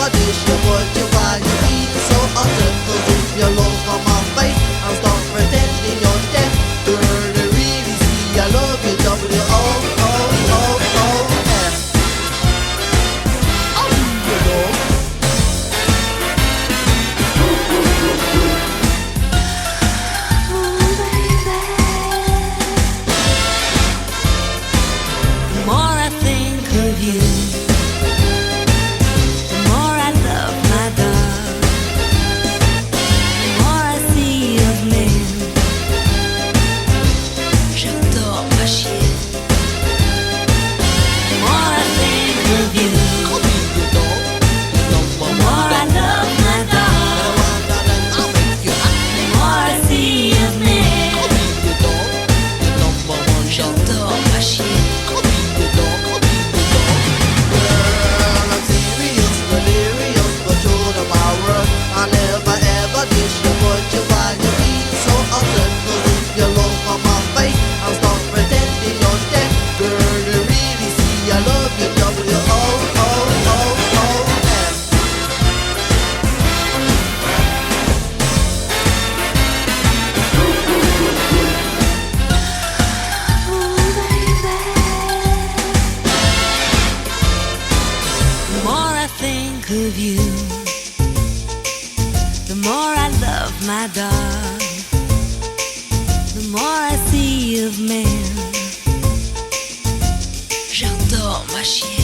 ever dish you put you while you eat. So often, 'cause if you look on my face and stop pretending you're deaf, girl, they really see I love you. W-O-O-O-O-F. Oh, you know. The more I think of you, the more I love my dog. The more I see of men, j'adore ma chienne. The more I think of you, the more I love my dog. The more I see of men, j'adore ma chienne. I never ever dish you put you while you eat. So often, 'cause if you look on my face and stop pretending you're deaf, girl, they really see I love you. W-O-O-O-O-F. The more I think of you, the more I love my dog. The more I see of men, j'adore ma chienne.